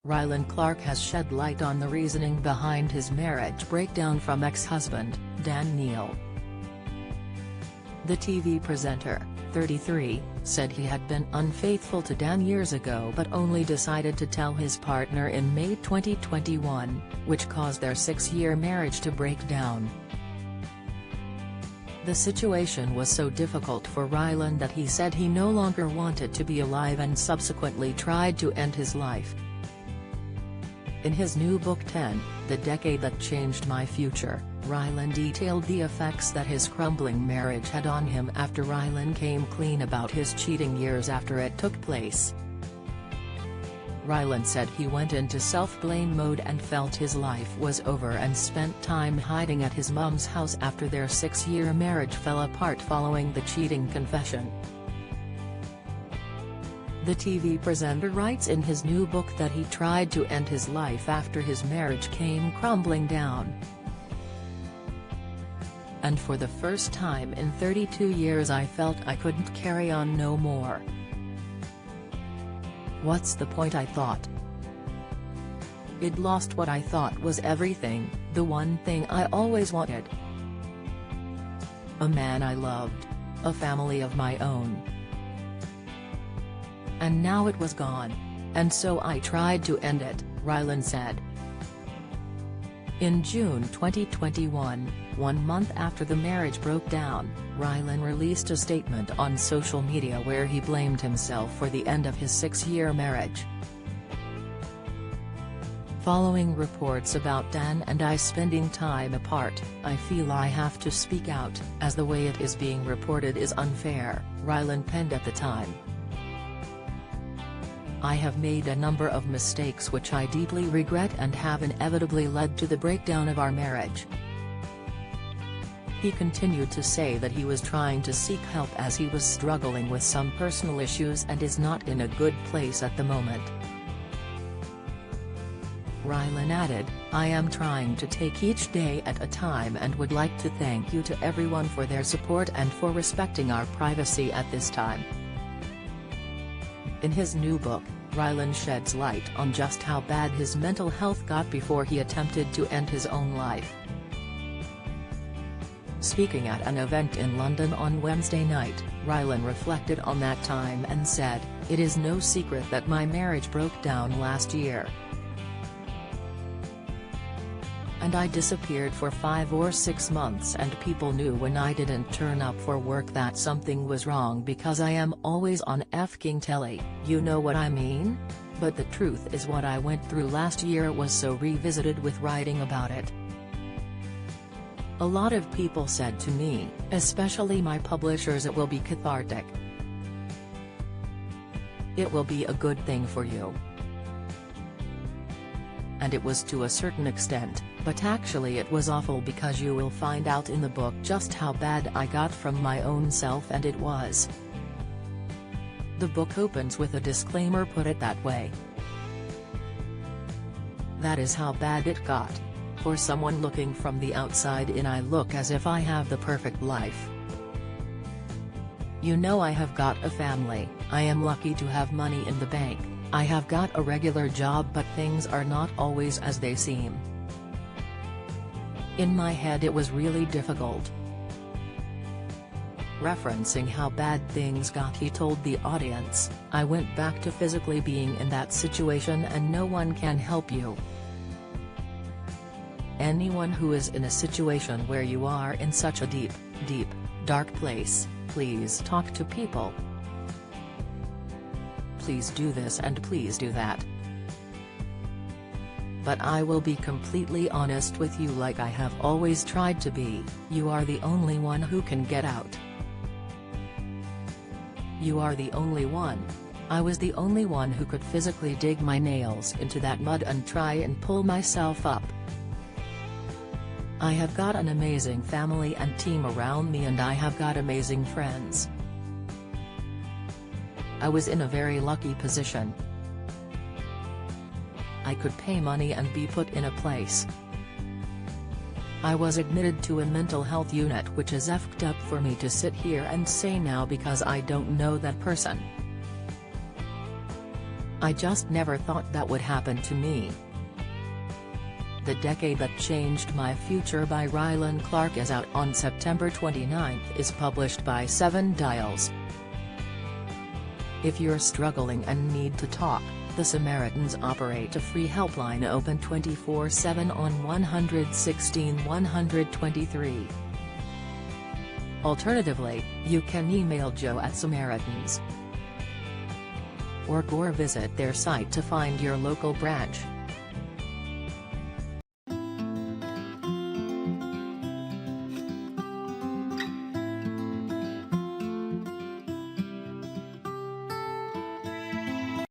Rylan Clark has shed light on the reasoning behind his marriage breakdown from ex-husband, Dan Neal. The TV presenter, 33, said he had been unfaithful to Dan years ago but only decided to tell his partner in May 2021, which caused their 6-year marriage to break down. The situation was so difficult for Rylan that he said he no longer wanted to be alive and subsequently tried to end his life. In his new book 10, The Decade That Changed My Future, Rylan detailed the effects that his crumbling marriage had on him after Rylan came clean about his cheating years after it took place. Rylan said he went into self-blame mode and felt his life was over and spent time hiding at his mom's house after their 6-year marriage fell apart following the cheating confession. The TV presenter writes in his new book that he tried to end his life after his marriage came crumbling down. And for the first time in 32 years I felt I couldn't carry on no more. What's the point, I thought. I'd lost what I thought was everything, the one thing I always wanted. A man I loved. A family of my own. And now it was gone. And so I tried to end it, Rylan said. In June 2021, 1 month after the marriage broke down, Rylan released a statement on social media where he blamed himself for the end of his 6-year marriage. Following reports about Dan and I spending time apart, I feel I have to speak out, as the way it is being reported is unfair, Rylan penned at the time. I have made a number of mistakes which I deeply regret and have inevitably led to the breakdown of our marriage. He continued to say that he was trying to seek help as he was struggling with some personal issues and is not in a good place at the moment. Rylan added, "I am trying to take each day at a time and would like to thank you to everyone for their support and for respecting our privacy at this time." In his new book, Rylan sheds light on just how bad his mental health got before he attempted to end his own life. Speaking at an event in London on Wednesday night, Rylan reflected on that time and said, "It is no secret that my marriage broke down last year. And I disappeared for 5 or 6 months and people knew when I didn't turn up for work that something was wrong because I am always on f***ing telly, you know what I mean? But the truth is what I went through last year was so revisited with writing about it. A lot of people said to me, especially my publishers, it will be cathartic. It will be a good thing for you. And it was to a certain extent, but actually it was awful because you will find out in the book just how bad I got from my own self, and it was." The book opens with a disclaimer, put it that way. That is how bad it got. For someone looking from the outside in, I look as if I have the perfect life. You know, I have got a family, I am lucky to have money in the bank, I have got a regular job, but things are not always as they seem. In my head it was really difficult. Referencing how bad things got, he told the audience, "I went back to physically being in that situation and no one can help you. Anyone who is in a situation where you are in such a deep, dark place, please talk to people. Please do this and please do that. But I will be completely honest with you, like I have always tried to be, you are the only one who can get out. You are the only one. I was the only one who could physically dig my nails into that mud and try and pull myself up. I have got an amazing family and team around me, and I have got amazing friends. I was in a very lucky position. I could pay money and be put in a place. I was admitted to a mental health unit, which is effed up for me to sit here and say now because I don't know that person. I just never thought that would happen to me. The Decade That Changed My Future by Rylan Clark is out on September 29, is published by 7 Dials. If you're struggling and need to talk, the Samaritans operate a free helpline open 24/7 on 116 123. Alternatively, you can email joe@samaritans.org or visit their site to find your local branch.